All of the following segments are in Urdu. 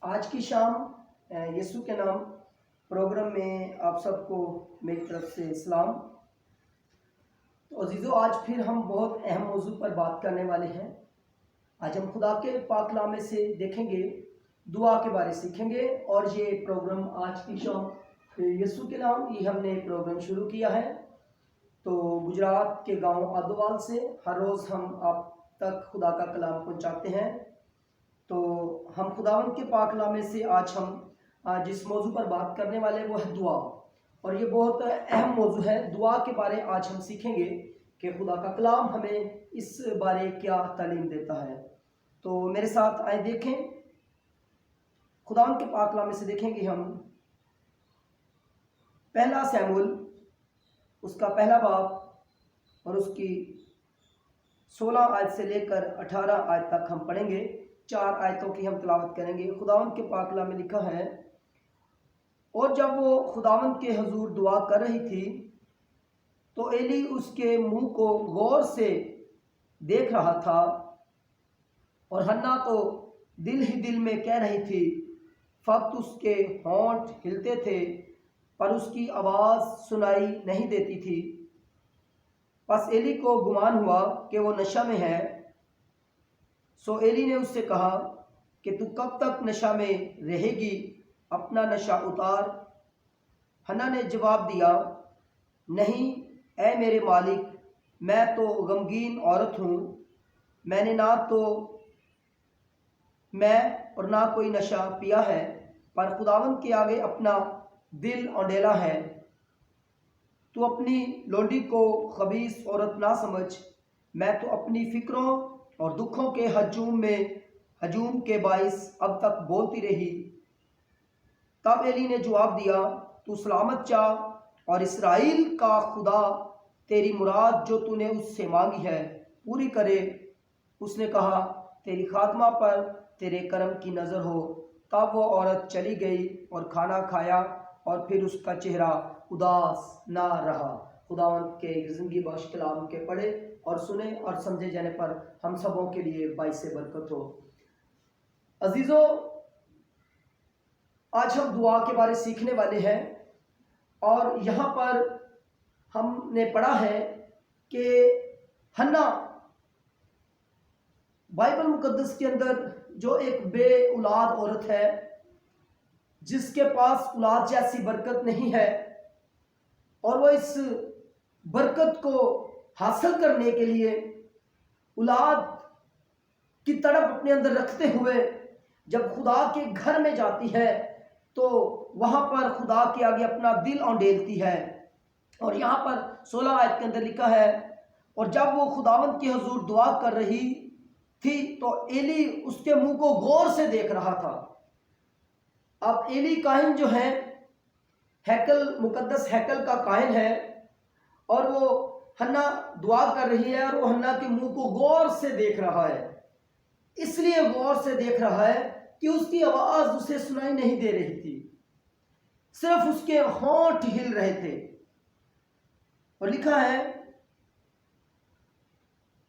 آج کی شام یسوع کے نام پروگرام میں آپ سب کو میری طرف سے سلام۔ تو عزیزو، آج پھر ہم بہت اہم موضوع پر بات کرنے والے ہیں۔ آج ہم خدا کے پاک کلام سے دیکھیں گے، دعا کے بارے سیکھیں گے، اور یہ پروگرام آج کی شام یسوع کے نام یہ ہم نے پروگرام شروع کیا ہے۔ تو گجرات کے گاؤں آدوال سے ہر روز ہم آپ تک خدا کا کلام پہنچاتے ہیں۔ تو ہم خداوند کے پاک کلام سے آج ہم جس موضوع پر بات کرنے والے وہ ہے دعا، اور یہ بہت اہم موضوع ہے۔ دعا کے بارے آج ہم سیکھیں گے کہ خدا کا کلام ہمیں اس بارے کیا تعلیم دیتا ہے۔ تو میرے ساتھ آئے دیکھیں، خداوند کے پاک کلام سے دیکھیں گے ہم پہلا سیموئیل اس کا پہلا باب اور اس کی 16 آیت سے لے کر 18 آیت تک ہم پڑھیں گے۔ 4 آیتوں کی ہم تلاوت کریں گے۔ خداوند کے پاک کلام میں لکھا ہے، اور جب وہ خداوند کے حضور دعا کر رہی تھی تو ایلی اس کے منہ کو غور سے دیکھ رہا تھا، اور حنا تو دل ہی دل میں کہہ رہی تھی، فقط اس کے ہونٹ ہلتے تھے پر اس کی آواز سنائی نہیں دیتی تھی۔ پس ایلی کو گمان ہوا کہ وہ نشہ میں ہے، سو ایلی نے اس سے کہا کہ تو کب تک نشہ میں رہے گی؟ اپنا نشہ اتار۔ حنا نے جواب دیا، نہیں اے میرے مالک، میں تو غمگین عورت ہوں، میں نے نہ تو میں اور نہ کوئی نشہ پیا ہے، پر خداوند کے آگے اپنا دل اونڈیلا ہے۔ تو اپنی لونڈی کو خبیث عورت نہ سمجھ، میں تو اپنی فکروں اور دکھوں کے ہجوم کے باعث اب تک بولتی رہی۔ تب ایلی نے جواب دیا، تو سلامت چاہ، اور اسرائیل کا خدا تیری مراد جو تو نے اس سے مانگی ہے پوری کرے۔ اس نے کہا، تیری خاتمہ پر تیرے کرم کی نظر ہو۔ تب وہ عورت چلی گئی اور کھانا کھایا، اور پھر اس کا چہرہ اداس نہ رہا۔ خداوند کے زندگی بخش کلام کے پڑھے اور سنے اور سمجھے جانے پر ہم سبوں کے لیے باعث برکت ہو۔ عزیزو، آج ہم دعا کے بارے سیکھنے والے ہیں، اور یہاں پر ہم نے پڑھا ہے کہ حنا بائبل مقدس کے اندر جو ایک بے اولاد عورت ہے، جس کے پاس اولاد جیسی برکت نہیں ہے، اور وہ اس برکت کو حاصل کرنے کے لیے اولاد کی تڑپ اپنے اندر رکھتے ہوئے جب خدا کے گھر میں جاتی ہے تو وہاں پر خدا کے آگے اپنا دل اونڈیلتی ہے۔ اور یہاں پر 16 آیت کے اندر لکھا ہے، اور جب وہ خداوند کے حضور دعا کر رہی تھی تو ایلی اس کے منہ کو غور سے دیکھ رہا تھا۔ اب ایلی کاہن جو ہے، مقدس ہیکل کا کاہن ہے، اور وہ حنا دعا کر رہی ہے، اور وہ حنا کے منہ کو غور سے دیکھ رہا ہے۔ اس لیے غور سے دیکھ رہا ہے کہ اس کی آواز اسے سنائی نہیں دے رہی تھی، صرف اس کے ہونٹ ہل رہے تھے۔ اور لکھا ہے،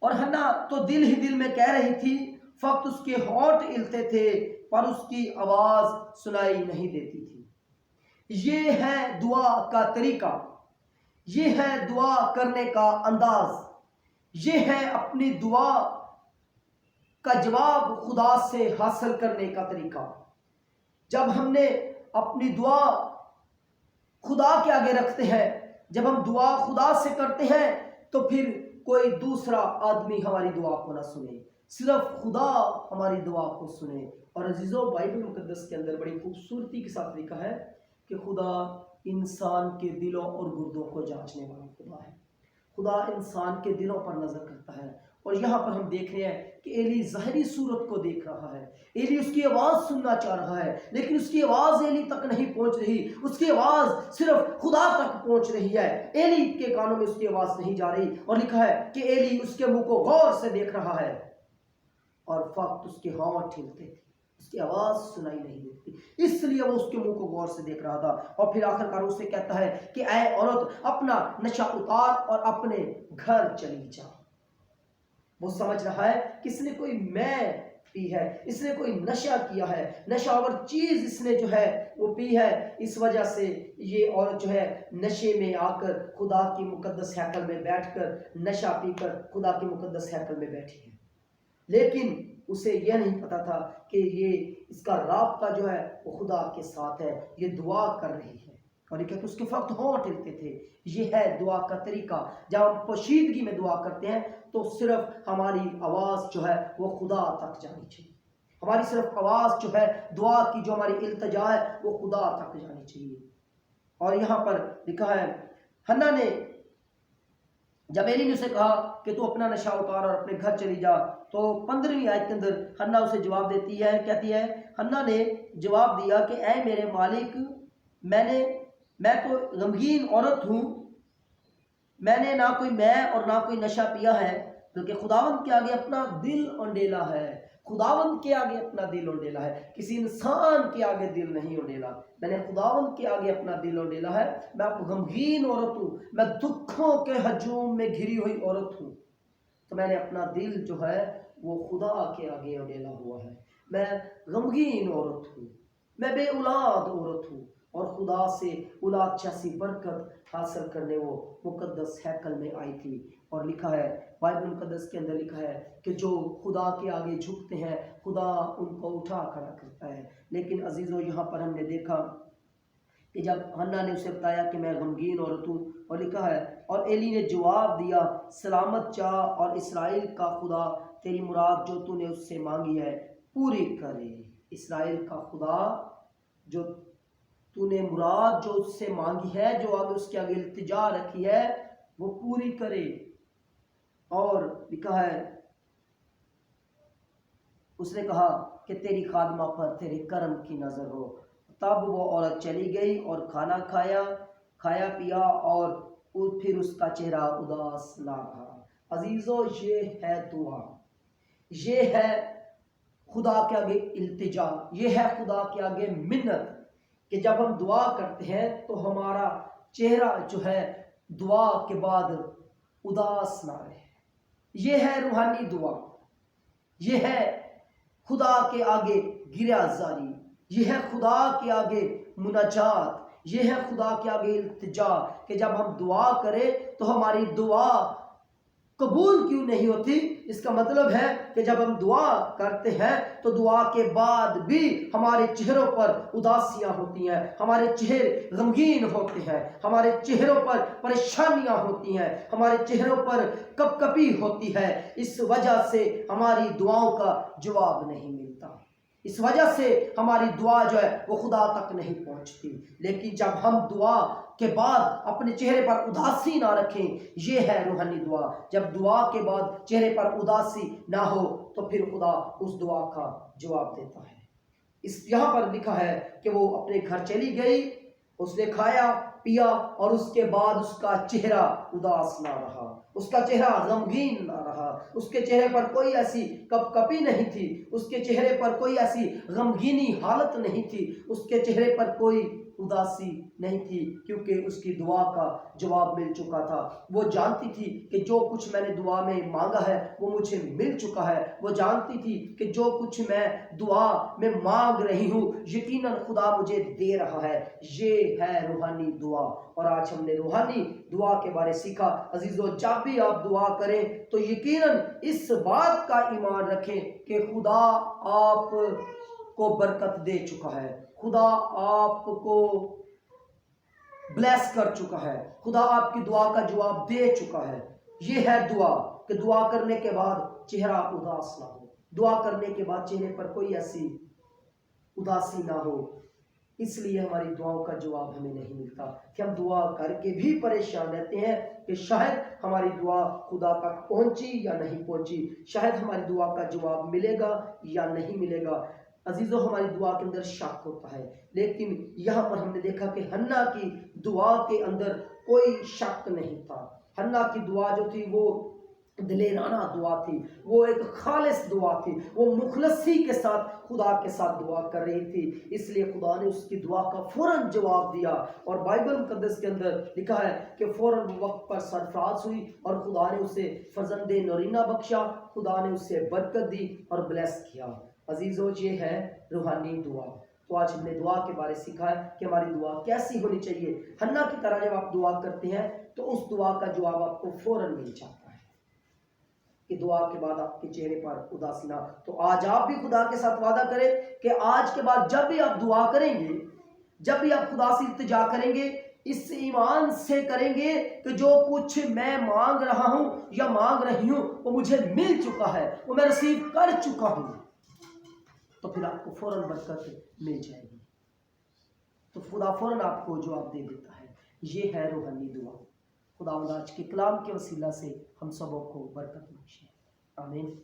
اور حنا تو دل ہی دل میں کہہ رہی تھی، فقط اس کے ہونٹ ہلتے تھے پر اس کی آواز سنائی نہیں دیتی تھی۔ یہ ہے دعا کا طریقہ، یہ ہے دعا کرنے کا انداز، یہ ہے اپنی دعا کا جواب خدا سے حاصل کرنے کا طریقہ۔ جب ہم نے اپنی دعا خدا کے آگے رکھتے ہیں، جب ہم دعا خدا سے کرتے ہیں، تو پھر کوئی دوسرا آدمی ہماری دعا کو نہ سنے، صرف خدا ہماری دعا کو سنے۔ اور عزیزو، بائبل مقدس کے اندر بڑی خوبصورتی کے ساتھ لکھا ہے کہ خدا انسان کے دلوں اور گردوں کو جانچنے والا خدا ہے۔ خدا انسان کے دلوں پر نظر کرتا ہے، اور یہاں پر ہم دیکھ رہے ہیں کہ ایلی ظاہری صورت کو دیکھ رہا ہے، ایلی اس کی آواز سننا چاہ رہا ہے، لیکن اس کی آواز ایلی تک نہیں پہنچ رہی، اس کی آواز صرف خدا تک پہنچ رہی ہے، ایلی کے کانوں میں اس کی آواز نہیں جا رہی۔ اور لکھا ہے کہ ایلی اس کے منہ کو غور سے دیکھ رہا ہے، اور فقط اس کے ہونٹ ہلتے تھے، اس کی آواز سنائی نہیں دیتی، اس لیے وہ اس کے منہ کو غور سے دیکھ رہا تھا۔ اور پھر آخر کار اسے کہتا ہے کہ اے عورت، اپنا نشہ اتار اور اپنے گھر چلی جا۔ وہ سمجھ رہا ہے کہ اس نے کوئی میں پی ہے، اس نے کوئی نشہ کیا ہے، نشاور چیز اس نے جو ہے وہ پی ہے، اس وجہ سے یہ عورت جو ہے نشے میں آ کر خدا کی مقدس ہیکل میں بیٹھ کر نشہ پی کر خدا کی مقدس ہیکل میں بیٹھی ہے۔ لیکن اسے یہ نہیں پتا تھا کہ یہ اس کا رابطہ جو ہے وہ خدا کے ساتھ ہے، یہ دعا کر رہی ہے، اور یہ کہتے اس کے وقت ہونٹ ہلتے تھے۔ یہ ہے دعا کا طریقہ۔ جب ہم پوشیدگی میں دعا کرتے ہیں تو صرف ہماری آواز جو ہے وہ خدا تک جانی چاہیے، ہماری صرف آواز جو ہے دعا کی جو ہماری التجا ہے وہ خدا تک جانی چاہیے۔ اور یہاں پر لکھا ہے حنا نے جب ایلی نے اسے کہا کہ تو اپنا نشہ اتار اور اپنے گھر چلی جا، تو 15ویں آیت کے اندر حنا اسے جواب دیتی ہے، کہتی ہے حنا نے جواب دیا کہ اے میرے مالک، میں تو غمگین عورت ہوں، میں نے نہ کوئی میں اور نہ کوئی نشہ پیا ہے، بلکہ خداوند کے آگے اپنا دل انڈیلا ہے، خداوند کے آگے اپنا دل انڈیلا ہے، کسی انسان کے آگے دل نہیں انڈیلا، میں نے خداوند کے آگے اپنا دل انڈیلا ہے، میں غمگین عورت ہوں، میں دکھوں کے ہجوم میں گھری ہوئی عورت ہوں، تو میں نے اپنا دل جو ہے وہ خدا کے آگے انڈیلا ہوا ہے، میں غمگین عورت ہوں، میں بے اولاد عورت ہوں، اور خدا سے اولاد جیسی برکت حاصل کرنے وہ مقدس ہیکل میں آئی تھی۔ اور لکھا ہے بائبل مقدس کے اندر لکھا ہے کہ جو خدا کے آگے جھکتے ہیں خدا ان کو اٹھا کھڑا کرتا ہے۔ لیکن عزیزو یہاں پر ہم نے دیکھا کہ جب حنا نے اسے بتایا کہ میں غمگین عورت ہوں، اور لکھا ہے اور ایلی نے جواب دیا سلامت چاہ اور اسرائیل کا خدا تیری مراد جو تو نے اس سے مانگی ہے پوری کرے۔ اسرائیل کا خدا جو تو نے مراد جو اس سے مانگی ہے، جو آگے اس کے آگے التجا رکھی ہے، وہ پوری کرے۔ اور لکھا ہے اس نے کہا کہ تیری خادمہ پر تیرے کرم کی نظر ہو۔ تب وہ عورت چلی گئی اور کھانا کھایا پیا، اور پھر اس کا چہرہ اداس نہ رہا۔ عزیزو یہ ہے دعا، یہ ہے خدا کے آگے التجا، یہ ہے خدا کے آگے منت، کہ جب ہم دعا کرتے ہیں تو ہمارا چہرہ جو ہے دعا کے بعد اداس نہ رہے۔ یہ ہے روحانی دعا، یہ ہے خدا کے آگے گریہ زاری، یہ ہے خدا کے آگے مناجات، یہ ہے خدا کے آگے التجا، کہ جب ہم دعا کریں تو ہماری دعا قبول کیوں نہیں ہوتی؟ اس کا مطلب ہے کہ جب ہم دعا کرتے ہیں تو دعا کے بعد بھی ہمارے چہروں پر اداسیاں ہوتی ہیں، ہمارے چہرے غمگین ہوتے ہیں، ہمارے چہروں پر پریشانیاں ہوتی ہیں، ہمارے چہروں پر کپکپی ہوتی ہے، اس وجہ سے ہماری دعاؤں کا جواب نہیں ملتا، اس وجہ سے ہماری دعا جو ہے وہ خدا تک نہیں پہنچتی۔ لیکن جب ہم دعا کے بعد اپنے چہرے پر اداسی نہ رکھیں، یہ ہے روحانی دعا۔ جب دعا کے بعد چہرے پر اداسی نہ ہو تو پھر خدا اس دعا کا جواب دیتا ہے۔ یہاں پر لکھا ہے کہ وہ اپنے گھر چلی گئی، اس نے کھایا پیا، اور اس کے بعد اس کا چہرہ اداس نہ رہا، اس کا چہرہ غمگین نہ رہا، اس کے چہرے پر کوئی ایسی کپکپی نہیں تھی، اس کے چہرے پر کوئی ایسی غمگینی حالت نہیں تھی، اس کے چہرے پر کوئی اداسی نہیں تھی، کیونکہ اس کی دعا کا جواب مل چکا تھا۔ وہ جانتی تھی کہ جو کچھ میں نے دعا میں مانگا ہے وہ مجھے مل چکا ہے، وہ جانتی تھی کہ جو کچھ میں دعا میں مانگ رہی ہوں یقیناً خدا مجھے دے رہا ہے۔ یہ ہے روحانی دعا، اور آج ہم نے روحانی دعا کے بارے سیکھا۔ عزیزو جب بھی آپ دعا کریں تو یقیناً اس بات کا ایمان رکھیں کہ خدا آپ کو برکت دے چکا ہے، خدا آپ کو بلیس کر چکا ہے، خدا آپ کی دعا کا جواب دے چکا ہے۔ یہ ہے دعا کہ دعا کرنے کے بعد چہرہ اداس نہ ہو، دعا کرنے کے بعد چہرے پر کوئی ایسی اداسی نہ ہو۔ اس لیے ہماری دعاؤں کا جواب ہمیں نہیں ملتا کہ ہم دعا کر کے بھی پریشان رہتے ہیں کہ شاید ہماری دعا خدا تک پہنچی یا نہیں پہنچی، شاید ہماری دعا کا جواب ملے گا یا نہیں ملے گا۔ عزیزو ہماری دعا کے اندر شک ہوتا ہے، لیکن یہاں پر ہم نے دیکھا کہ حنا کی دعا کے اندر کوئی شک نہیں تھا۔ حنا کی دعا جو تھی وہ دلیرانہ دعا تھی، وہ ایک خالص دعا تھی، وہ مخلصی کے ساتھ خدا کے ساتھ دعا کر رہی تھی، اس لیے خدا نے اس کی دعا کا فوراً جواب دیا۔ اور بائبل مقدس کے اندر لکھا ہے کہ فوراً وقت پر سرفراز ہوئی اور خدا نے اسے فرزند نورینہ بخشا، خدا نے اسے برکت دی اور بلیس کیا۔ عزیزو یہ ہے روحانی دعا۔ تو آج ہم نے دعا کے بارے سیکھا ہے کہ ہماری دعا کیسی ہونی چاہیے۔ حنا کی طرح جب آپ دعا کرتے ہیں تو اس دعا کا جواب آپ کو فوراً مل جاتا ہے کہ دعا کے بعد آپ کے چہرے پر اداسی نہ۔ تو آج آپ بھی خدا کے ساتھ وعدہ کریں کہ آج کے بعد جب بھی آپ دعا کریں گے، جب بھی آپ خدا سے التجا کریں گے، اس ایمان سے کریں گے کہ جو کچھ میں مانگ رہا ہوں یا مانگ رہی ہوں وہ مجھے مل چکا ہے، وہ میں ریسیو کر چکا ہوں، تو پھر آپ کو فوراً برکت مل جائے گی۔ تو خدا فوراً آپ کو جواب دے دیتا ہے۔ یہ ہے روحانی دعا۔ خداوند آج کے کلام کے وسیلہ سے ہم سبوں کو برکت بخشے، آمین۔